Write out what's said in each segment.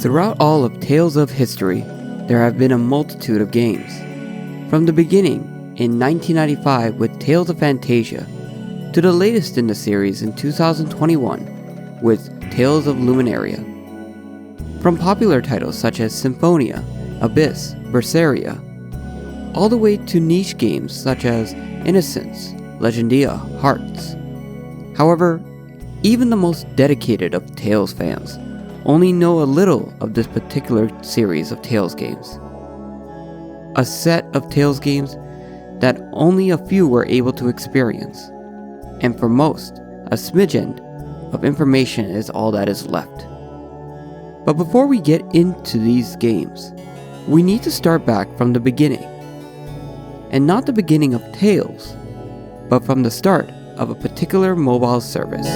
Throughout all of Tales of history, there have been a multitude of games. From the beginning, in 1995 with Tales of Fantasia, to the latest in the series in 2021 with Tales of Luminaria. From popular titles such as Symphonia, Abyss, Berseria, all the way to niche games such as Innocence, Legendia, Hearts. However, even the most dedicated of Tales fans only know a little of this particular series of Tales games. A set of Tales games that only a few were able to experience, and for most, a smidgen of information is all that is left. But before we get into these games, we need to start back from the beginning. And not the beginning of Tales, but from the start of a particular mobile service.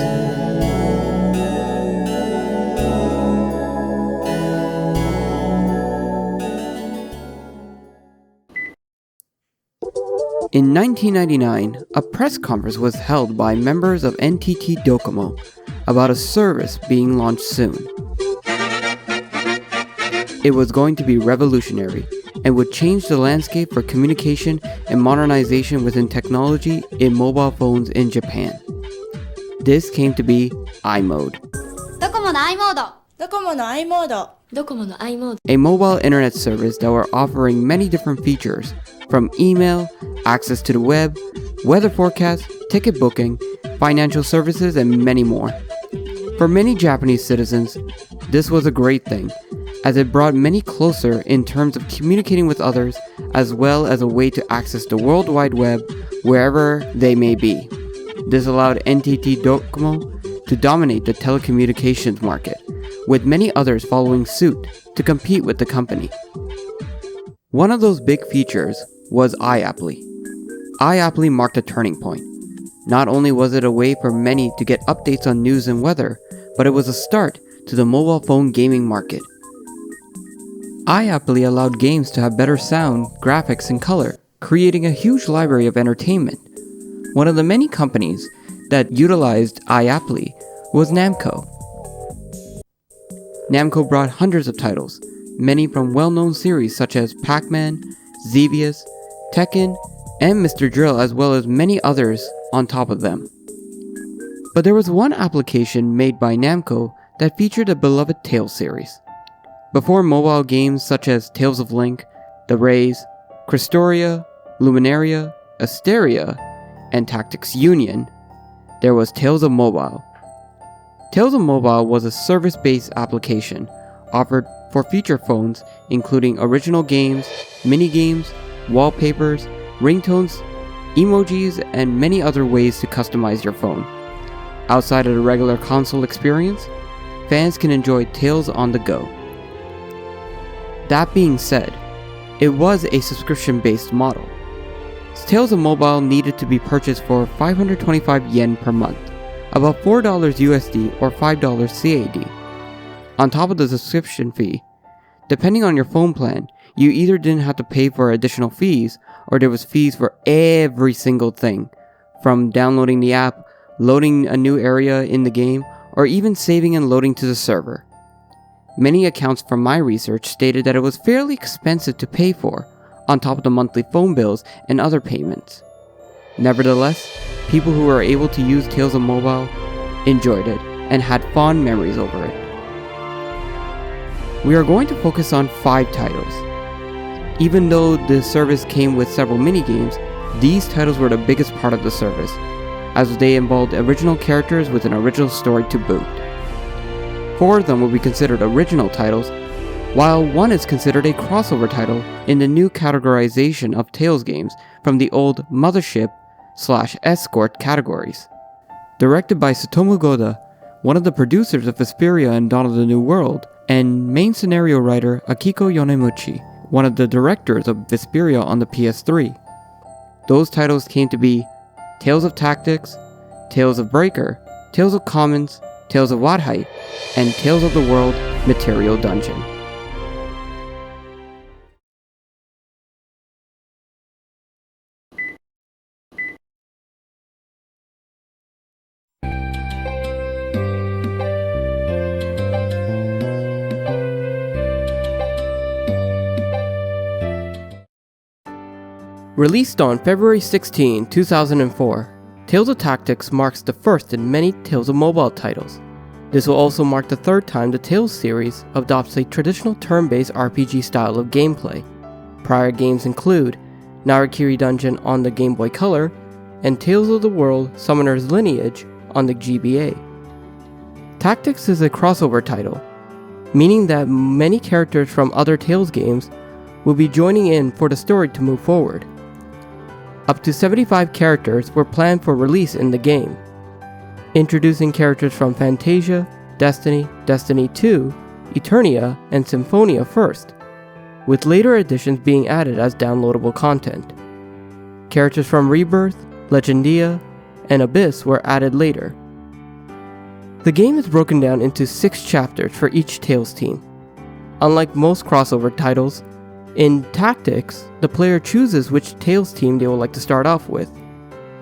In 1999, a press conference was held by members of NTT Docomo about a service being launched soon. It was going to be revolutionary and would change the landscape for communication and modernization within technology in mobile phones in Japan. This came to be iMode. A mobile internet service that were offering many different features, from email, access to the web, weather forecasts, ticket booking, financial services, and many more. For many Japanese citizens, this was a great thing, as it brought many closer in terms of communicating with others, as well as a way to access the World Wide Web wherever they may be. This allowed NTT Docomo to dominate the telecommunications market, with many others following suit to compete with the company. One of those big features was iApply. iApply marked a turning point. Not only was it a way for many to get updates on news and weather, but it was a start to the mobile phone gaming market. iApply allowed games to have better sound, graphics, and color, creating a huge library of entertainment. One of the many companies that utilized iApply was Namco. Namco brought hundreds of titles, many from well-known series such as Pac-Man, Xevious, Tekken, and Mr. Drill, as well as many others on top of them. But there was one application made by Namco that featured the beloved Tales series. Before mobile games such as Tales of Link, The Rays, Cristoria, Luminaria, Asteria, and Tactics Union, there was Tales of Mobile. Tales of Mobile was a service-based application offered for feature phones, including original games, minigames, wallpapers, ringtones, emojis, and many other ways to customize your phone. Outside of the regular console experience, fans can enjoy Tales on the go. That being said, it was a subscription-based model. Tales of Mobile needed to be purchased for 525 yen per month, about $4 USD or $5 CAD. On top of the subscription fee, depending on your phone plan, you either didn't have to pay for additional fees, or there was fees for every single thing, from downloading the app, loading a new area in the game, or even saving and loading to the server. Many accounts from my research stated that it was fairly expensive to pay for, on top of the monthly phone bills and other payments. Nevertheless, people who were able to use Tales of Mobile enjoyed it and had fond memories over it. We are going to focus on 5 titles. Even though the service came with several minigames, these titles were the biggest part of the service, as they involved original characters with an original story to boot. 4 of them will be considered original titles, while one is considered a crossover title in the new categorization of Tales games from the old Mothership/Escort categories. Directed by Tsutomu Goda, one of the producers of Vesperia and Dawn of the New World, and main scenario writer Akiko Yonemuchi, one of the directors of Vesperia on the PS3. Those titles came to be Tales of Tactics, Tales of Breaker, Tales of Commons, Tales of Wahrheit, and Tales of the World Material Dungeon. Released on February 16, 2004, Tales of Tactics marks the first in many Tales of Mobile titles. This will also mark the third time the Tales series adopts a traditional turn-based RPG style of gameplay. Prior games include Narikiri Dungeon on the Game Boy Color and Tales of the World Summoner's Lineage on the GBA. Tactics is a crossover title, meaning that many characters from other Tales games will be joining in for the story to move forward. Up to 75 characters were planned for release in the game, introducing characters from Fantasia, Destiny, Destiny 2, Eternia, and Symphonia first, with later additions being added as downloadable content. Characters from Rebirth, Legendia, and Abyss were added later. The game is broken down into 6 chapters for each Tales team. Unlike most crossover titles, in Tactics, the player chooses which Tales team they would like to start off with.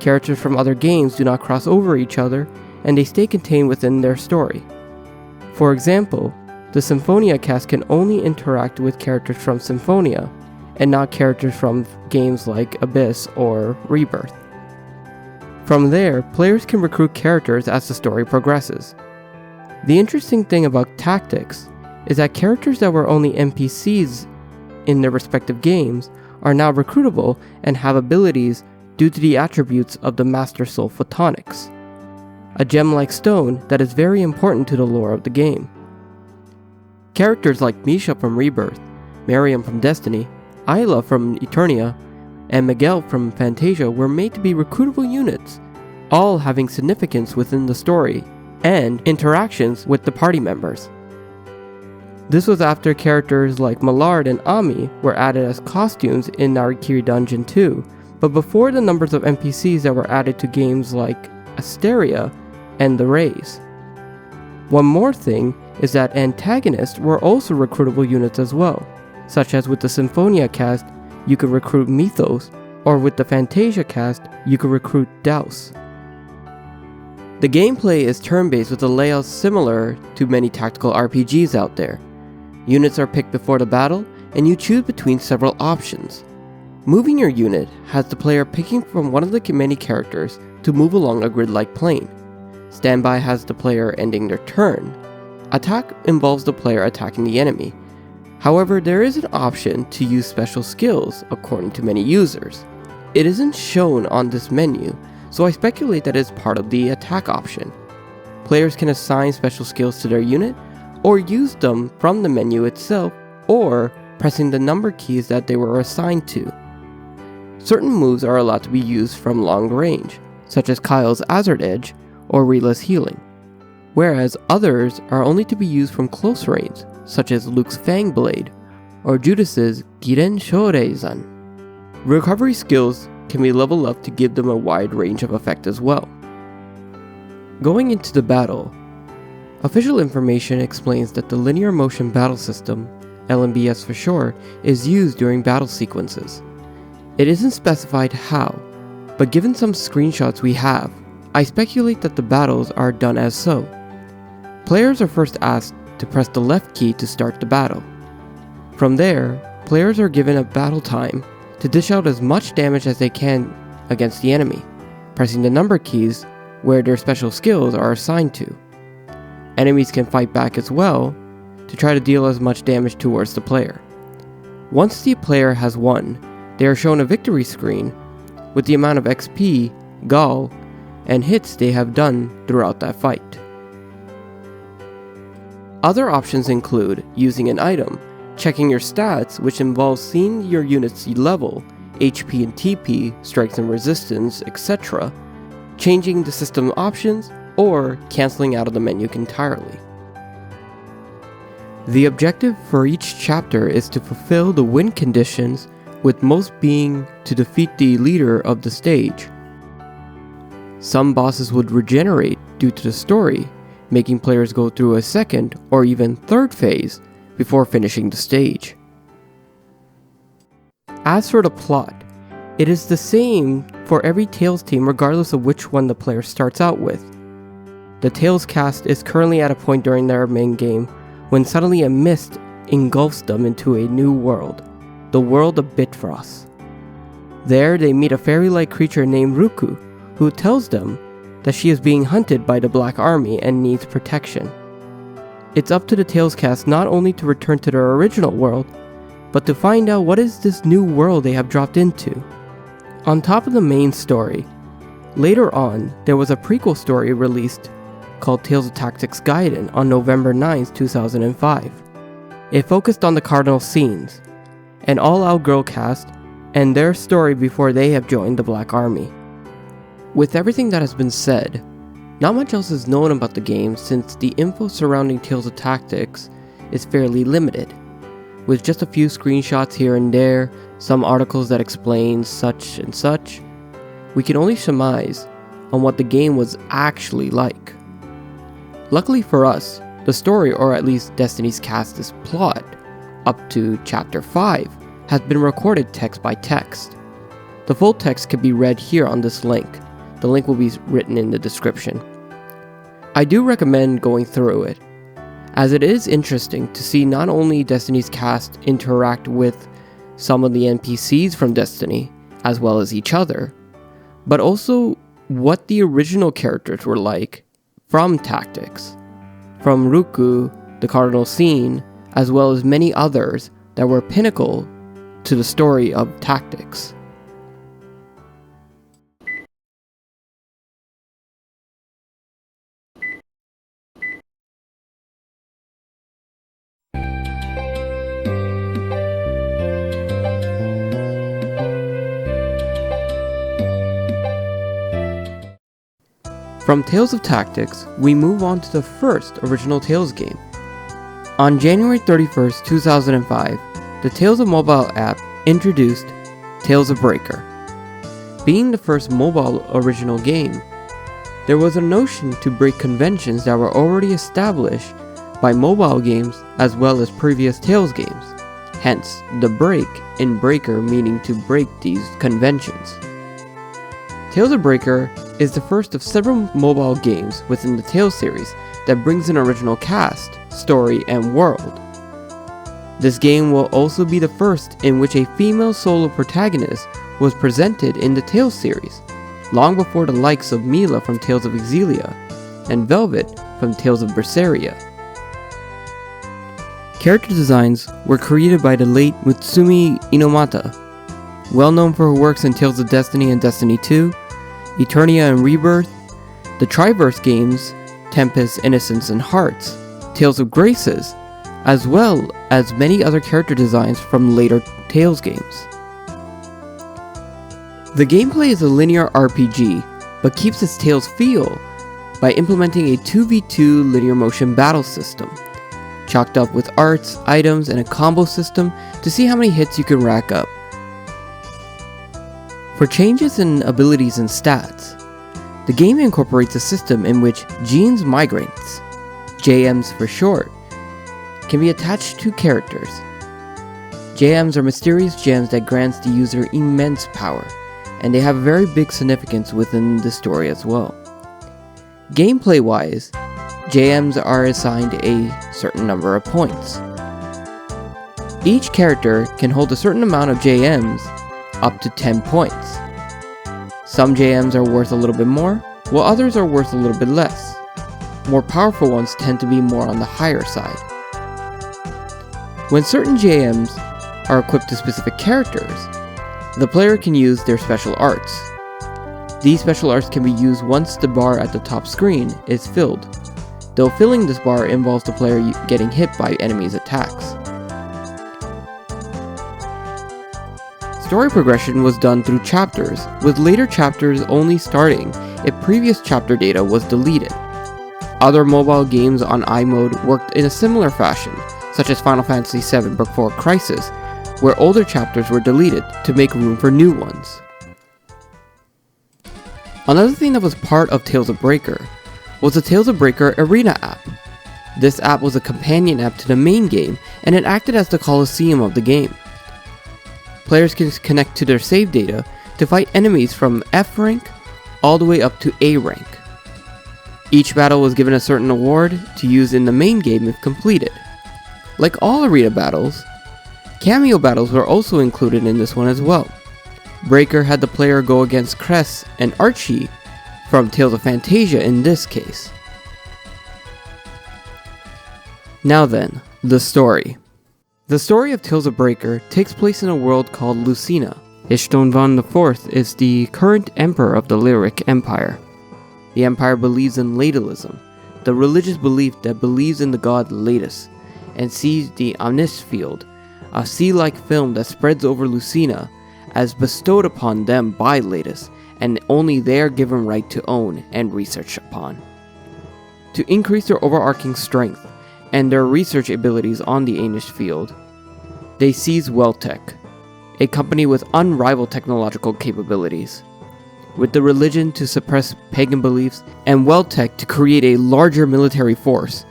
Characters from other games do not cross over each other, and they stay contained within their story. For example, the Symphonia cast can only interact with characters from Symphonia, and not characters from games like Abyss or Rebirth. From there, players can recruit characters as the story progresses. The interesting thing about Tactics is that characters that were only NPCs in their respective games are now recruitable and have abilities due to the attributes of the Master Soul Photonics, a gem-like stone that is very important to the lore of the game. Characters like Misha from Rebirth, Miriam from Destiny, Ayla from Eternia, and Miguel from Fantasia were made to be recruitable units, all having significance within the story and interactions with the party members. This was after characters like Millard and Ami were added as costumes in Narikiri Dungeon 2, but before the numbers of NPCs that were added to games like Asteria and The Rays. One more thing is that antagonists were also recruitable units as well, such as with the Symphonia cast, you could recruit Mythos, or with the Fantasia cast, you could recruit Daus. The gameplay is turn-based with a layout similar to many tactical RPGs out there. Units are picked before the battle, and you choose between several options. Moving your unit has the player picking from one of the many characters to move along a grid-like plane. Standby has the player ending their turn. Attack involves the player attacking the enemy. However, there is an option to use special skills according to many users. It isn't shown on this menu, so I speculate that it is part of the attack option. Players can assign special skills to their unit, or use them from the menu itself, or pressing the number keys that they were assigned to. Certain moves are allowed to be used from long range, such as Kyle's Azure Edge or Rila's Healing, whereas others are only to be used from close range, such as Luke's Fang Blade or Judas's Giren Shoreizan. Recovery skills can be leveled up to give them a wide range of effect as well. Going into the battle, official information explains that the Linear Motion Battle System, LMBS for short, is used during battle sequences. It isn't specified how, but given some screenshots we have, I speculate that the battles are done as so. Players are first asked to press the left key to start the battle. From there, players are given a battle time to dish out as much damage as they can against the enemy, pressing the number keys where their special skills are assigned to. Enemies can fight back as well to try to deal as much damage towards the player. Once the player has won, they are shown a victory screen with the amount of XP, Gall, and hits they have done throughout that fight. Other options include using an item, checking your stats, which involves seeing your unit's level, HP and TP, strength and resistance, etc., changing the system options, or cancelling out of the menu entirely. The objective for each chapter is to fulfill the win conditions, with most being to defeat the leader of the stage. Some bosses would regenerate due to the story, making players go through a second or even third phase before finishing the stage. As for the plot, it is the same for every Tales team regardless of which one the player starts out with. The Tales cast is currently at a point during their main game when suddenly a mist engulfs them into a new world, the world of Bifrost. There, they meet a fairy-like creature named Ruku, who tells them that she is being hunted by the Black Army and needs protection. It's up to the Tales cast not only to return to their original world, but to find out what is this new world they have dropped into. On top of the main story, later on, there was a prequel story released called Tales of Tactics Gaiden on November 9, 2005. It focused on the Cardinal Scenes, an all-out girl cast, and their story before they have joined the Black Army. With everything that has been said, not much else is known about the game since the info surrounding Tales of Tactics is fairly limited, with just a few screenshots here and there, some articles that explain such and such. We can only surmise on what the game was actually like. Luckily for us, the story, or at least Destiny's cast's plot, up to Chapter 5, has been recorded text by text. The full text can be read here on this link. The link will be written in the description. I do recommend going through it, as it is interesting to see not only Destiny's cast interact with some of the NPCs from Destiny, as well as each other, but also what the original characters were like from Tactics, from Ruku, the Cardinal Scene, as well as many others that were pinnacle to the story of Tactics. From Tales of Tactics, we move on to the first original Tales game. On January 31st, 2005, the Tales of Mobile app introduced Tales of Breaker. Being the first mobile original game, there was a notion to break conventions that were already established by mobile games as well as previous Tales games, hence the break in Breaker meaning to break these conventions. Tales of Breaker is the first of several mobile games within the Tales series that brings an original cast, story, and world. This game will also be the first in which a female solo protagonist was presented in the Tales series, long before the likes of Mila from Tales of Xillia and Velvet from Tales of Berseria. Character designs were created by the late Mutsumi Inomata, well known for her works in Tales of Destiny and Destiny 2, Eternia and Rebirth, the Triverse games, Tempest, Innocence, and Hearts, Tales of Graces, as well as many other character designs from later Tales games. The gameplay is a linear RPG, but keeps its Tales feel by implementing a 2v2 linear motion battle system, chalked up with arts, items, and a combo system to see how many hits you can rack up. For changes in abilities and stats, the game incorporates a system in which genes migrants, JMs for short, can be attached to characters. JMs are mysterious gems that grants the user immense power, and they have a very big significance within the story as well. Gameplay-wise, JMs are assigned a certain number of points. Each character can hold a certain amount of JMs, up to 10 points. Some JMs are worth a little bit more, while others are worth a little bit less. More powerful ones tend to be more on the higher side. When certain JMs are equipped to specific characters, the player can use their special arts. These special arts can be used once the bar at the top screen is filled, though filling this bar involves the player getting hit by enemies' attacks. Story progression was done through chapters, with later chapters only starting if previous chapter data was deleted. Other mobile games on iMode worked in a similar fashion, such as Final Fantasy VII Book 4 Crisis, where older chapters were deleted to make room for new ones. Another thing that was part of Tales of Breaker was the Tales of Breaker Arena app. This app was a companion app to the main game, and it acted as the Colosseum of the game. Players can connect to their save data to fight enemies from F rank all the way up to A rank. Each battle was given a certain award to use in the main game if completed. Like all arena battles, cameo battles were also included in this one as well. Breaker had the player go against Cress and Archie from Tales of Fantasia in this case. Now then, the story. The story of Tales of Breaker takes place in a world called Lucina. Ishtonvan IV is the current emperor of the Lyric Empire. The empire believes in Ladalism, the religious belief that believes in the god Ladus, and sees the Omnisfield, a sea-like film that spreads over Lucina, as bestowed upon them by Ladus, and only they are given right to own and research upon. To increase their overarching strength and their research abilities on the Anish field, they seize Welltech, a company with unrivaled technological capabilities, with the religion to suppress pagan beliefs and Welltech to create a larger military force.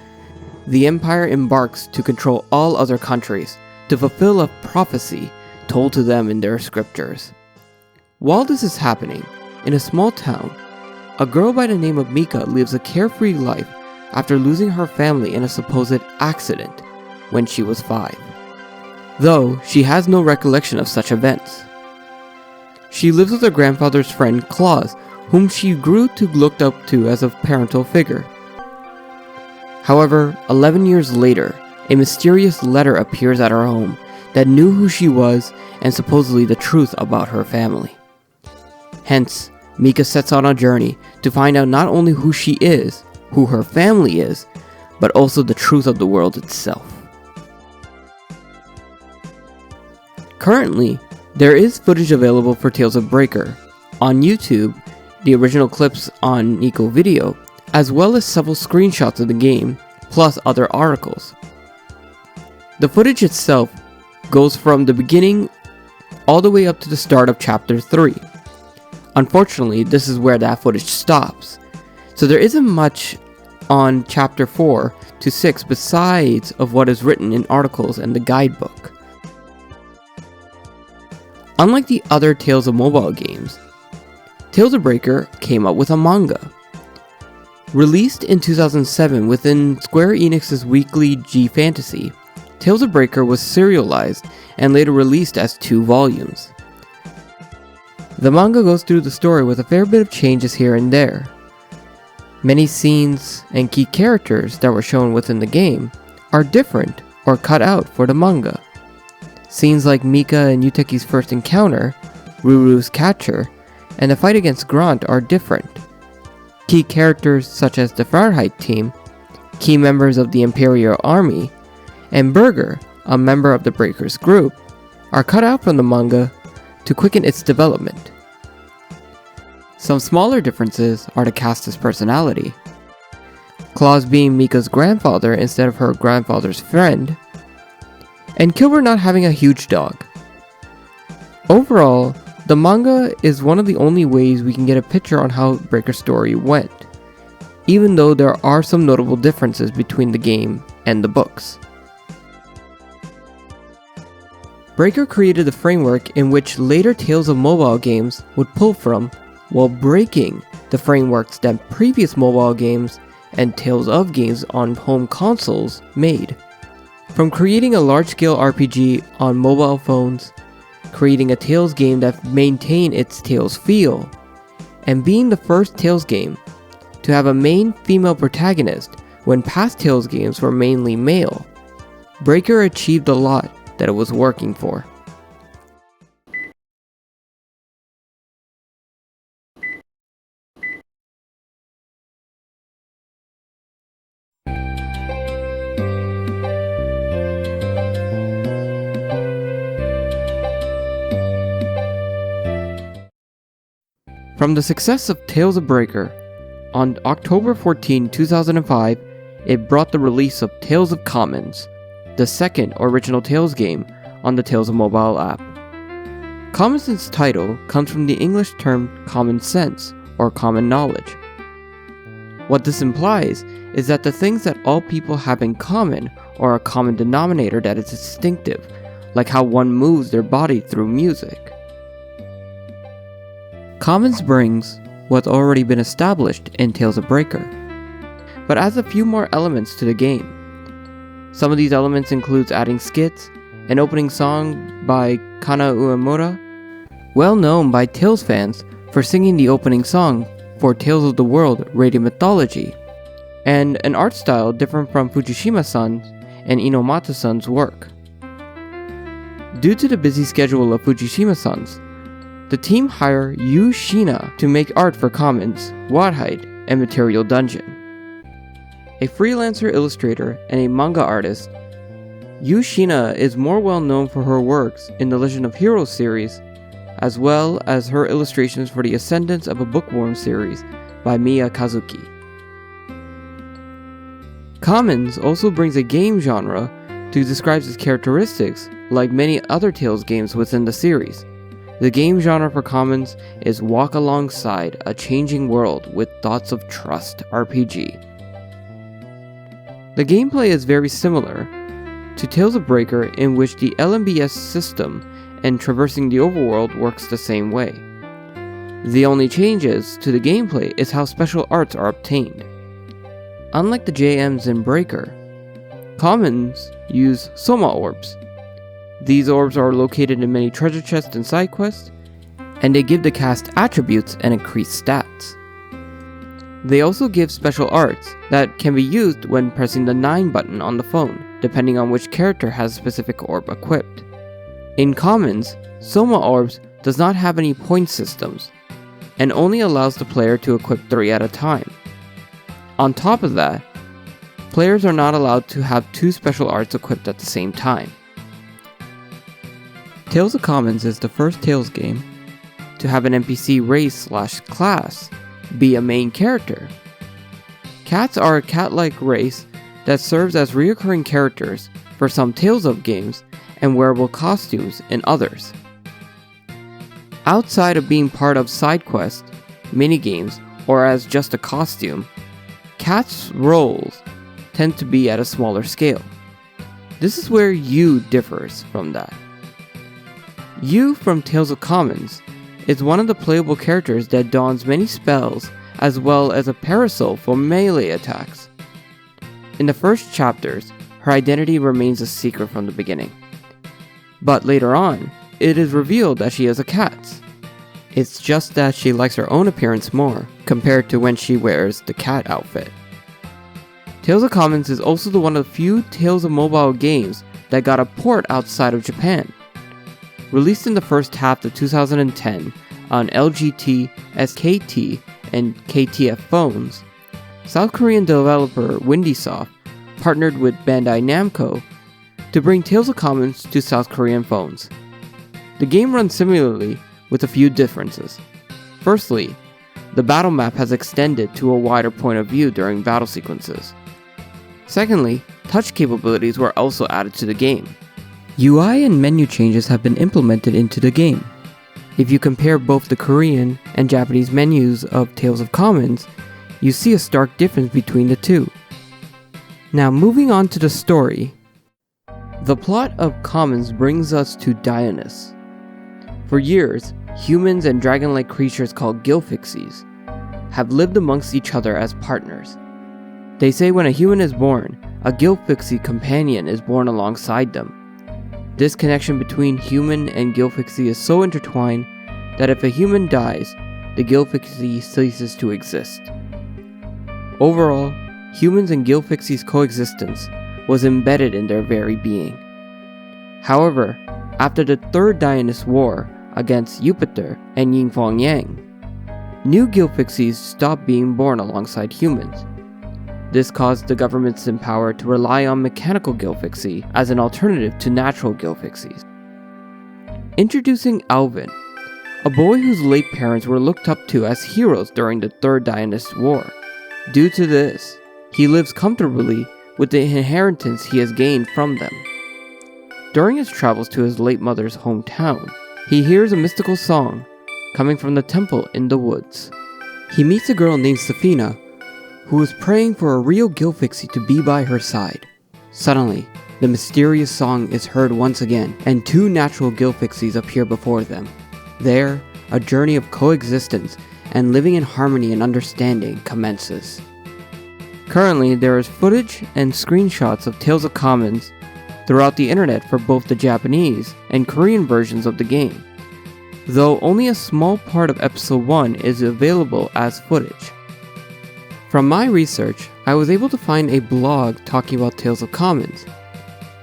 The Empire embarks to control all other countries to fulfill a prophecy told to them in their scriptures. While this is happening, in a small town, a girl by the name of Mika lives a carefree life after losing her family in a supposed accident when she was 5. Though she has no recollection of such events. She lives with her grandfather's friend Claus, whom she grew to look up to as a parental figure. However, 11 years later, a mysterious letter appears at her home that knew who she was and supposedly the truth about her family. Hence, Mika sets out on a journey to find out not only who she is, who her family is, but also the truth of the world itself. Currently, there is footage available for Tales of Breaker on YouTube, the original clips on Nico Video, as well as several screenshots of the game, plus other articles. The footage itself goes from the beginning all the way up to the start of Chapter 3. Unfortunately, this is where that footage stops, so there isn't much on Chapter 4 to 6 besides of what is written in articles and the guidebook. Unlike the other Tales of mobile games, Tales of Breaker came up with a manga. Released in 2007 within Square Enix's weekly G Fantasy, Tales of Breaker was serialized and later released as 2 volumes. The manga goes through the story with a fair bit of changes here and there. Many scenes and key characters that were shown within the game are different or cut out for the manga. Scenes like Mika and Yuteki's first encounter, Ruru's capture, and the fight against Grant are different. Key characters such as the Wahrheit team, key members of the Imperial Army, and Burger, a member of the Breakers group, are cut out from the manga to quicken its development. Some smaller differences are the cast's personality. Claus being Mika's grandfather instead of her grandfather's friend, and Kilbert not having a huge dog. Overall, the manga is one of the only ways we can get a picture on how Breaker's story went, even though there are some notable differences between the game and the books. Breaker created the framework in which later Tales of mobile games would pull from, while breaking the frameworks that previous mobile games and Tales of games on home consoles made. From creating a large-scale RPG on mobile phones, creating a Tales game that maintained its Tales feel, and being the first Tales game to have a main female protagonist when past Tales games were mainly male, Breaker achieved a lot that it was working for. From the success of Tales of Breaker, on October 14, 2005, it brought the release of Tales of Commons, the second original Tales game on the Tales of mobile app. Commons' title comes from the English term common sense or common knowledge. What this implies is that the things that all people have in common are a common denominator that is distinctive, like how one moves their body through music. Commons brings what's already been established in Tales of Breaker, but adds a few more elements to the game. Some of these elements includes adding skits, an opening song by Kana Uemura, well known by Tales fans for singing the opening song for Tales of the World Radio Mythology, and an art style different from Fujishima-san's and Inomata-san's work. Due to the busy schedule of Fujishima-san's, the team hire Yu Shina to make art for Commons, Wahrheit, and Material Dungeon. A freelancer illustrator and a manga artist, Yu Shina is more well known for her works in the Legend of Heroes series, as well as her illustrations for the Ascendance of a Bookworm series by Miya Kazuki. Commons also brings a game genre to describe its characteristics like many other Tales games within the series. The game genre for Commons is walk alongside a changing world with thoughts of trust RPG. The gameplay is very similar to Tales of Breaker, in which the LMBS system and traversing the overworld works the same way. The only changes to the gameplay is how special arts are obtained. Unlike the JMs in Breaker, Commons use Soma orbs. These orbs are located in many treasure chests and side quests, and they give the cast attributes and increased stats. They also give special arts that can be used when pressing the 9 button on the phone, depending on which character has a specific orb equipped. In Commons, Soma orbs does not have any point systems, and only allows the player to equip 3 at a time. On top of that, players are not allowed to have 2 special arts equipped at the same time. Tales of Commons is the first Tales game to have an NPC race/class be a main character. Cats are a cat-like race that serves as recurring characters for some Tales of games and wearable costumes in others. Outside of being part of side quests, minigames, or as just a costume, cats' roles tend to be at a smaller scale. This is where Yu differs from that. Yu from Tales of Commons is one of the playable characters that dons many spells as well as a parasol for melee attacks. In the first chapters, her identity remains a secret from the beginning. But later on, it is revealed that she is a cat. It's just that she likes her own appearance more compared to when she wears the cat outfit. Tales of Commons is also one of the few Tales of mobile games that got a port outside of Japan. Released in the first half of 2010 on LGT, SKT, and KTF phones, South Korean developer Windysoft partnered with Bandai Namco to bring Tales of Commons to South Korean phones. The game runs similarly with a few differences. Firstly, the battle map has extended to a wider point of view during battle sequences. Secondly, touch capabilities were also added to the game. UI and menu changes have been implemented into the game. If you compare both the Korean and Japanese menus of Tales of Commons, you see a stark difference between the two. Now moving on to the story. The plot of Commons brings us to Dionys. For years, humans and dragon-like creatures called Gilfixies have lived amongst each other as partners. They say when a human is born, a Gilfixie companion is born alongside them. This connection between human and Gilfixie is so intertwined that if a human dies, the Gilfixie ceases to exist. Overall, humans and Gilfixie's coexistence was embedded in their very being. However, after the Third Dionys War against Jupiter and Yingfang Yang, new Gilfixies stopped being born alongside humans. This caused the governments in power to rely on mechanical Gilfixie as an alternative to natural Gilfixies. Introducing Alvin, a boy whose late parents were looked up to as heroes during the Third Dionys War. Due to this, he lives comfortably with the inheritance he has gained from them. During his travels to his late mother's hometown, he hears a mystical song coming from the temple in the woods. He meets a girl named Safina, who is praying for a real Gilfixie to be by her side. Suddenly, the mysterious song is heard once again, and 2 natural Gilfixies appear before them. There, a journey of coexistence and living in harmony and understanding commences. Currently, there is footage and screenshots of Tales of Commons throughout the internet for both the Japanese and Korean versions of the game. though only a small part of episode 1 is available as footage. From my research, I was able to find a blog talking about Tales of Commons.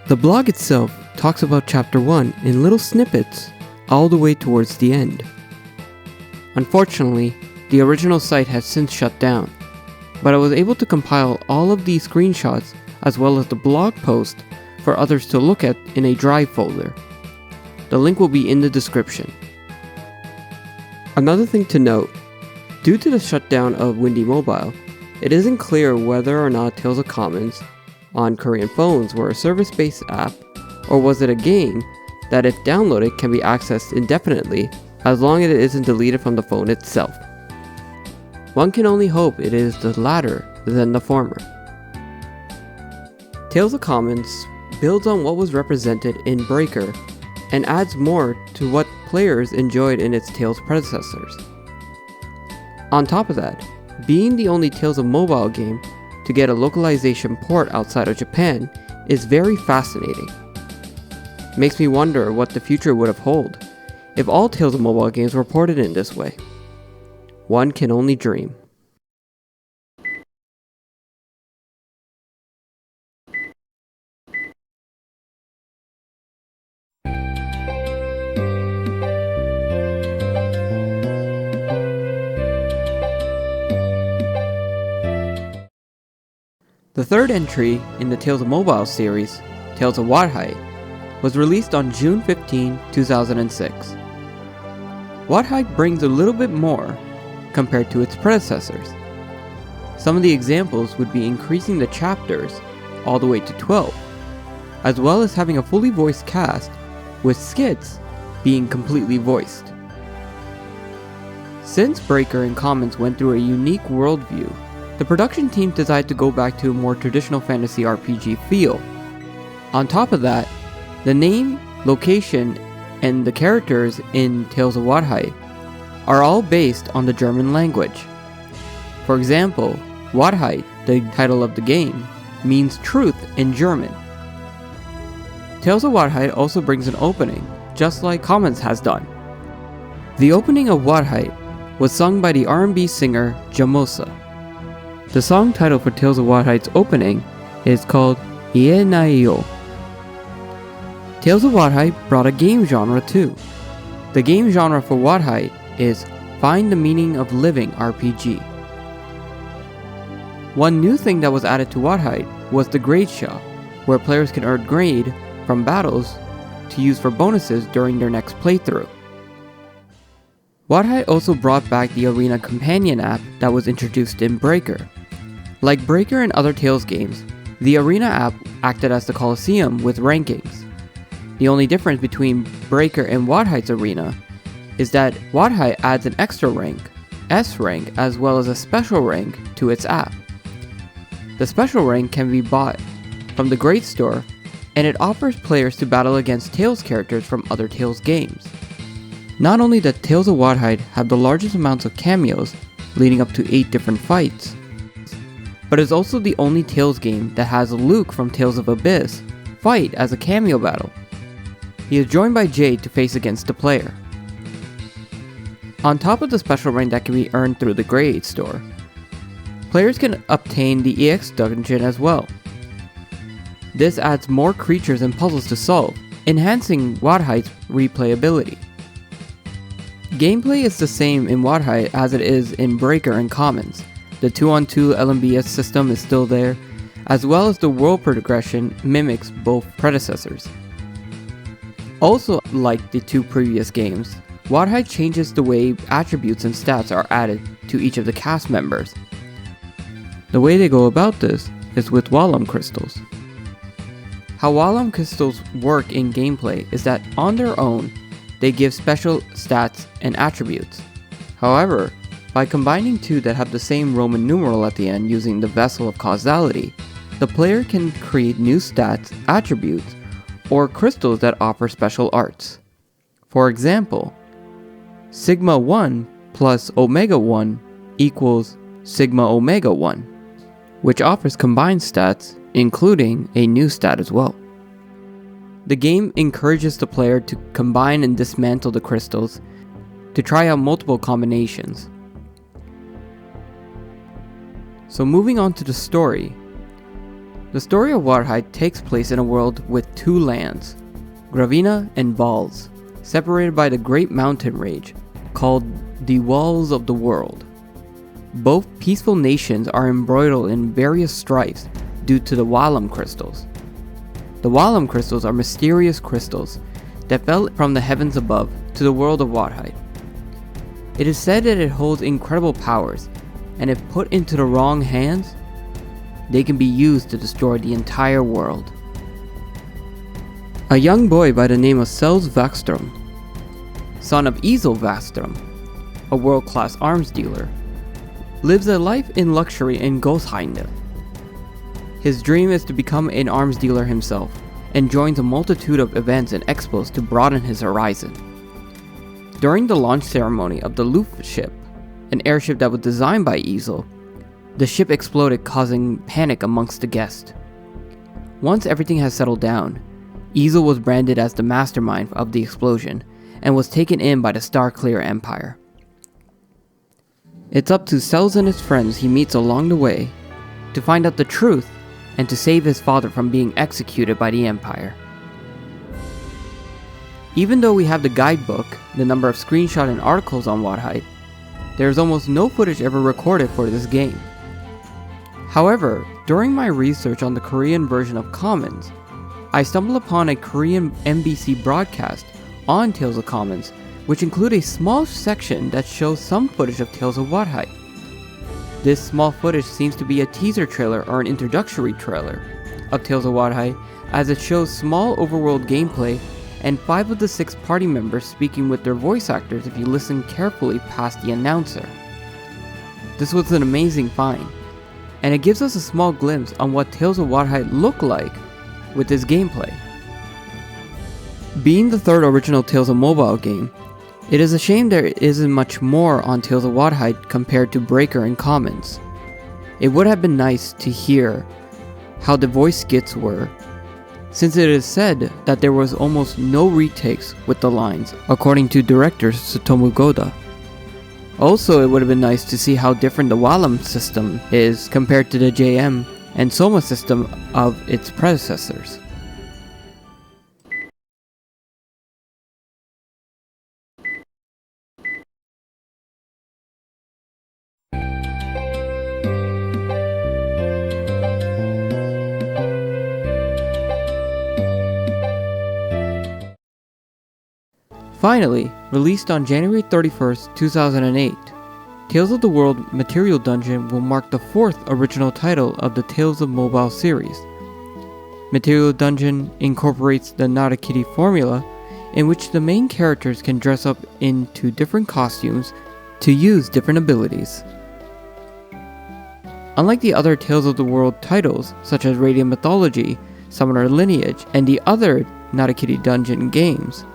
The blog itself talks about chapter 1 in little snippets all the way towards the end. Unfortunately, the original site has since shut down, but I was able to compile all of these screenshots as well as the blog post for others to look at in a Drive folder. The link will be in the description. Another thing to note, due to the shutdown of Windy Mobile, it isn't clear whether or not Tales of Commons on Korean phones were a service-based app, or was it a game that if downloaded can be accessed indefinitely as long as it isn't deleted from the phone itself. One can only hope it is the latter than the former. Tales of Commons builds on what was represented in Breaker and adds more to what players enjoyed in its Tales predecessors. On top of that, being the only Tales of Mobile game to get a localization port outside of Japan is very fascinating. Makes me wonder what the future would have held if all Tales of Mobile games were ported in this way. One can only dream. The third entry in the Tales of Mobile series, Tales of Wahrheit, was released on June 15, 2006. Wahrheit brings a little bit more compared to its predecessors. Some of the examples would be increasing the chapters all the way to 12, as well as having a fully voiced cast, with skits being completely voiced. Since Breaker and Commons went through a unique worldview, the production team decided to go back to a more traditional fantasy RPG feel. On top of that, the name, location, and the characters in Tales of Wahrheit are all based on the German language. For example, Wahrheit, the title of the game, means truth in German. Tales of Wahrheit also brings an opening, just like Commons has done. The opening of Wahrheit was sung by the R&B singer Jamosa. The song title for Tales of Wahrheit's opening is called Ienaiyo. Tales of Wahrheit brought a game genre too. The game genre for Wahrheit is Find the Meaning of Living RPG. One new thing that was added to Wahrheit was the grade shop, where players can earn grade from battles to use for bonuses during their next playthrough. Wahrheit also brought back the Arena companion app that was introduced in Breaker. Like Breaker and other Tales games, the Arena app acted as the Colosseum with rankings. The only difference between Breaker and Wahrheit's Arena is that Wahrheit adds an extra rank, S rank, as well as a special rank to its app. The special rank can be bought from the Great Store, and it offers players to battle against Tales characters from other Tales games. Not only does Tales of Wahrheit have the largest amounts of cameos, leading up to 8 different fights, but it's also the only Tales game that has Luke from Tales of Abyss fight as a cameo battle. He is joined by Jade to face against the player. On top of the special rank that can be earned through the Grade Store, players can obtain the EX dungeon as well. This adds more creatures and puzzles to solve, enhancing Wahrheit's replayability. Gameplay is the same in Wahrheit as it is in Breaker and Commons. The 2-on-2 LMBS system is still there, as well as the world progression mimics both predecessors. Also, like the 2 previous games, Wahrheit changes the way attributes and stats are added to each of the cast members. The way they go about this is with Wallum crystals. How Wallum crystals work in gameplay is that on their own, they give special stats and attributes. However, by combining 2 that have the same Roman numeral at the end using the Vessel of Causality, the player can create new stats, attributes, or crystals that offer special arts. For example, Sigma 1 plus Omega 1 equals Sigma Omega 1, which offers combined stats, including a new stat as well. The game encourages the player to combine and dismantle the crystals to try out multiple combinations. So moving on to the story. The story of Wahrheit takes place in a world with two lands, Gravina and Vals, separated by the Great Mountain Range, called the Walls of the World. Both peaceful nations are embroiled in various strifes due to the Wallam crystals. The Wallam crystals are mysterious crystals that fell from the heavens above to the world of Wahrheit. It is said that it holds incredible powers, and if put into the wrong hands, they can be used to destroy the entire world. A young boy by the name of Sels Vakstrom, son of Ezel Vakstrom, a world-class arms dealer, lives a life in luxury in Gosheinde. His dream is to become an arms dealer himself, and joins a multitude of events and expos to broaden his horizon. During the launch ceremony of the Luft ship, an airship that was designed by Ezel, the ship exploded, causing panic amongst the guests. Once everything has settled down, Ezel was branded as the mastermind of the explosion and was taken in by the Starclear Empire. It's up to Sels and his friends he meets along the way to find out the truth and to save his father from being executed by the Empire. Even though we have the guidebook, the number of screenshots and articles on Wahrheit, there is almost no footage ever recorded for this game. However, during my research on the Korean version of Commons, I stumbled upon a Korean MBC broadcast on Tales of Commons, which include a small section that shows some footage of Tales of Wahrheit. This small footage seems to be a teaser trailer or an introductory trailer of Tales of Wahrheit, as it shows small overworld gameplay and 5 of the 6 party members speaking with their voice actors if you listen carefully past the announcer. This was an amazing find, and it gives us a small glimpse on what Tales of Wahrheit look like with this gameplay. Being the third original Tales of Mobile game, it is a shame there isn't much more on Tales of Wahrheit compared to Breaker and Commons. It would have been nice to hear how the voice skits were, since it is said that there was almost no retakes with the lines, according to director Tsutomu Goda. Also, it would have been nice to see how different the Wallam system is compared to the JM and Soma system of its predecessors. Finally, released on January 31st, 2008, Tales of the World Material Dungeon will mark the 4th original title of the Tales of Mobile series. Material Dungeon incorporates the Not a Kitty formula, in which the main characters can dress up into different costumes to use different abilities. Unlike the other Tales of the World titles, such as Radiant Mythology, Summoner Lineage, and the other Not a Kitty Dungeon games,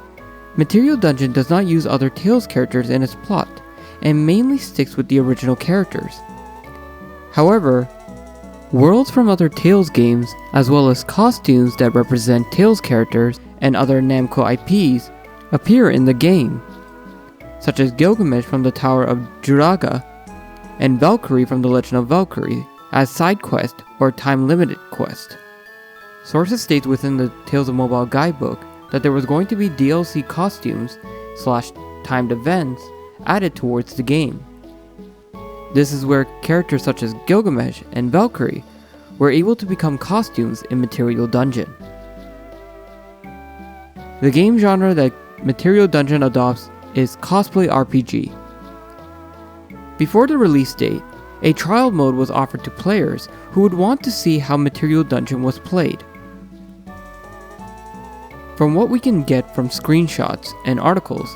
Material Dungeon does not use other Tales characters in its plot, and mainly sticks with the original characters. However, worlds from other Tales games, as well as costumes that represent Tales characters and other Namco IPs, appear in the game, such as Gilgamesh from the Tower of Juraga, and Valkyrie from the Legend of Valkyrie, as side quest or time-limited quest. Sources state within the Tales of Mobile guidebook that there was going to be DLC costumes / timed events added towards the game. This is where characters such as Gilgamesh and Valkyrie were able to become costumes in Material Dungeon. The game genre that Material Dungeon adopts is cosplay RPG. Before the release date, a trial mode was offered to players who would want to see how Material Dungeon was played. From what we can get from screenshots and articles,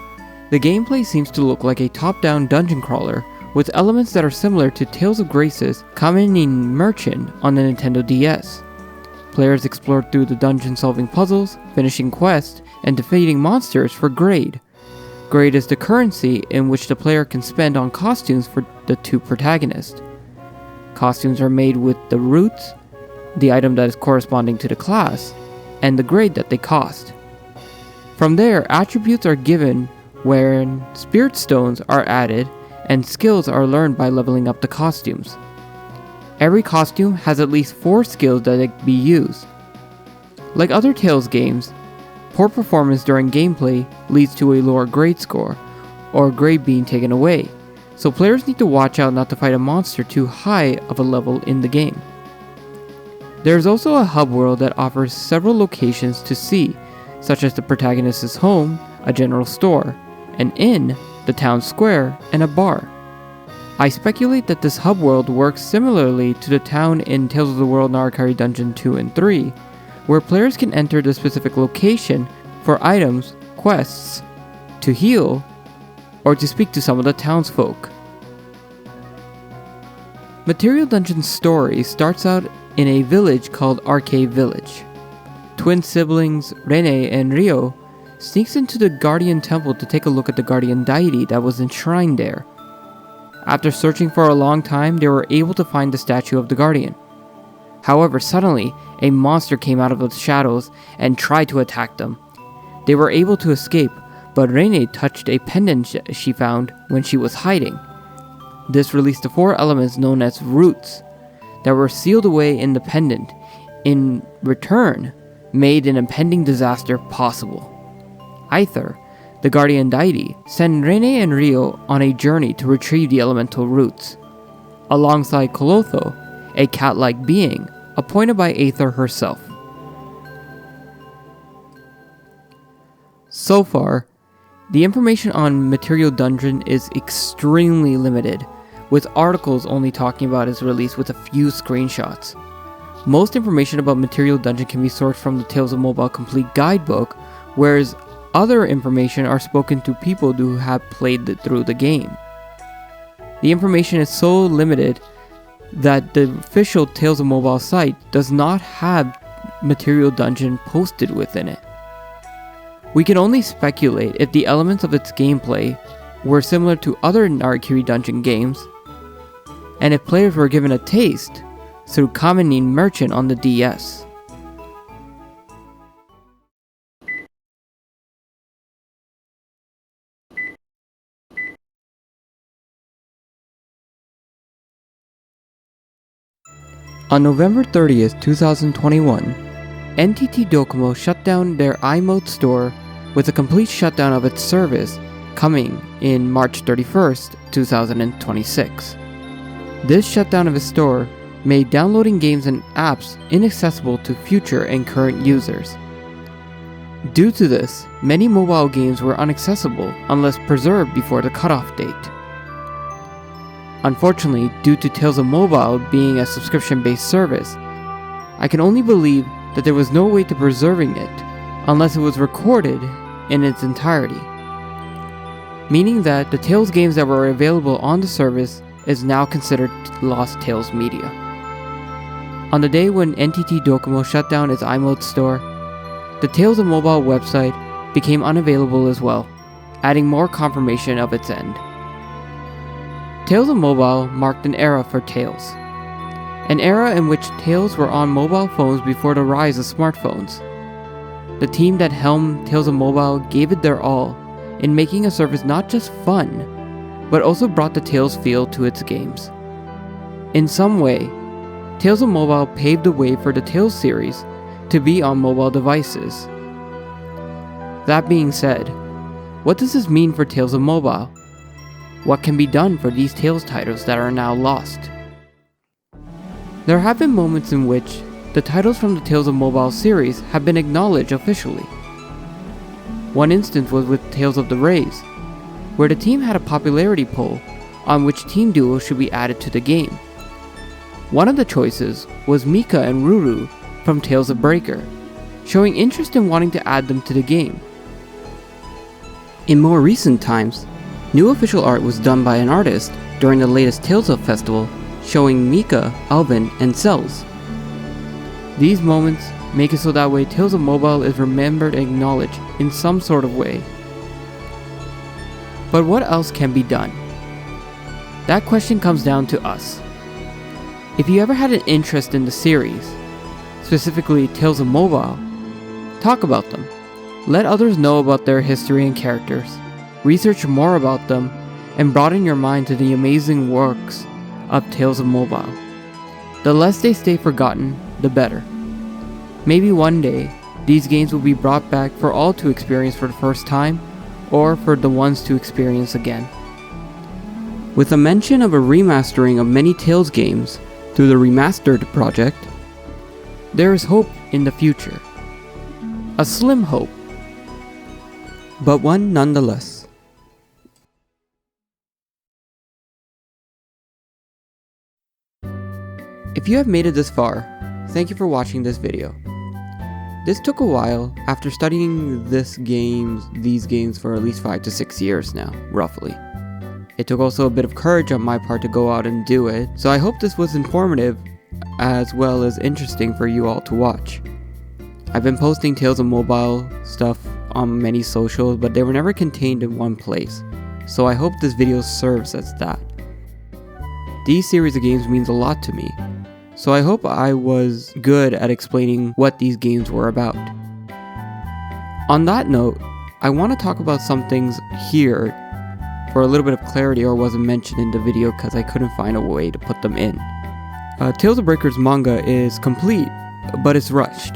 the gameplay seems to look like a top-down dungeon crawler with elements that are similar to Tales of Grace's Kaminin Merchant on the Nintendo DS. Players explore through the dungeon-solving puzzles, finishing quests, and defeating monsters for grade. Grade is the currency in which the player can spend on costumes for the 2 protagonists. Costumes are made with the roots, the item that is corresponding to the class, and the grade that they cost. From there, attributes are given wherein spirit stones are added and skills are learned by leveling up the costumes. Every costume has at least 4 skills that can be used. Like other Tales games, poor performance during gameplay leads to a lower grade score, or grade being taken away, so players need to watch out not to fight a monster too high of a level in the game. There is also a hub world that offers several locations to see, such as the protagonist's home, a general store, an inn, the town square, and a bar. I speculate that this hub world works similarly to the town in Tales of the World Narukari Dungeon 2 and 3, where players can enter the specific location for items, quests, to heal, or to speak to some of the townsfolk. Material Dungeon's story starts out in a village called Arcade Village. Twin siblings Rene and Ryo sneaks into the Guardian Temple to take a look at the Guardian deity that was enshrined there. After searching for a long time, they were able to find the statue of the Guardian. However, suddenly, a monster came out of the shadows and tried to attack them. They were able to escape, but Rene touched a pendant she found when she was hiding. This released the 4 elements known as roots that were sealed away in the pendant, in return, made an impending disaster possible. Aether, the guardian deity, sent Rene and Ryo on a journey to retrieve the elemental roots, alongside Kolotho, a cat-like being appointed by Aether herself. So far, the information on Material Dungeon is extremely limited, with articles only talking about its release with a few screenshots. Most information about Material Dungeon can be sourced from the Tales of Mobile Complete guidebook, whereas other information are spoken to people who have played through the game. The information is so limited that the official Tales of Mobile site does not have Material Dungeon posted within it. We can only speculate if the elements of its gameplay were similar to other Narukari Dungeon games, and if players were given a taste through Kamenin Merchant on the DS. On November 30th, 2021, NTT Docomo shut down their iMode store with a complete shutdown of its service coming in March 31st, 2026. This shutdown of its store made downloading games and apps inaccessible to future and current users. Due to this, many mobile games were inaccessible unless preserved before the cutoff date. Unfortunately, due to Tales of Mobile being a subscription-based service, I can only believe that there was no way to preserving it unless it was recorded in its entirety, meaning that the Tales games that were available on the service is now considered lost Tales media. On the day when NTT Docomo shut down its iMode store, the Tales of Mobile website became unavailable as well, adding more confirmation of its end. Tales of Mobile marked an era for Tales, an era in which Tales were on mobile phones before the rise of smartphones. The team that helmed Tales of Mobile gave it their all in making a service not just fun, but also brought the Tales feel to its games. In some way, Tales of Mobile paved the way for the Tales series to be on mobile devices. That being said, what does this mean for Tales of Mobile? What can be done for these Tales titles that are now lost? There have been moments in which the titles from the Tales of Mobile series have been acknowledged officially. One instance was with Tales of the Rays, where the team had a popularity poll on which team duos should be added to the game. One of the choices was Mika and Ruru from Tales of Breaker, showing interest in wanting to add them to the game. In more recent times, new official art was done by an artist during the latest Tales of Festival, showing Mika, Alvin, and Cells. These moments make it so that way Tales of Mobile is remembered and acknowledged in some sort of way. But what else can be done? That question comes down to us. If you ever had an interest in the series, specifically Tales of Mobile, talk about them. Let others know about their history and characters. research more about them, and broaden your mind to the amazing works of Tales of Mobile. The less they stay forgotten, the better. Maybe one day, these games will be brought back for all to experience for the first time, or for the ones to experience again. With a mention of a remastering of many Tales games through the Remastered project, there is hope in the future. A slim hope, but one nonetheless. If you have made it this far, thank you for watching this video. This took a while after studying these games for at least 5 to 6 years now, roughly. It took also a bit of courage on my part to go out and do it, so I hope this was informative as well as interesting for you all to watch. I've been posting Tales of Mobile stuff on many socials, but they were never contained in one place, so I hope this video serves as that. These series of games means a lot to me, so I hope I was good at explaining what these games were about. On that note, I want to talk about some things here for a little bit of clarity or wasn't mentioned in the video because I couldn't find a way to put them in. Tales of Breakers manga is complete, but it's rushed.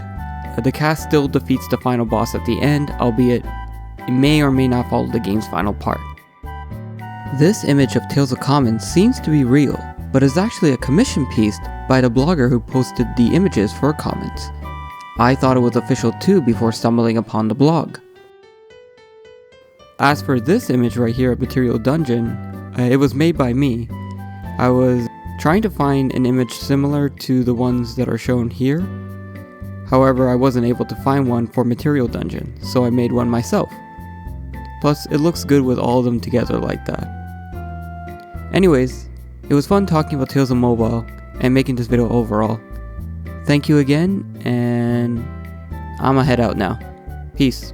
The cast still defeats the final boss at the end, albeit it may or may not follow the game's final part. This image of Tales of Commons seems to be real, but is actually a commission piece by the blogger who posted the images for Commons. I thought it was official too before stumbling upon the blog. As for this image right here of Material Dungeon, it was made by me. I was trying to find an image similar to the ones that are shown here. However, I wasn't able to find one for Material Dungeon, so I made one myself. Plus, it looks good with all of them together like that. Anyways, it was fun talking about Tales of Mobile and making this video overall. Thank you again, and I'ma head out now. Peace.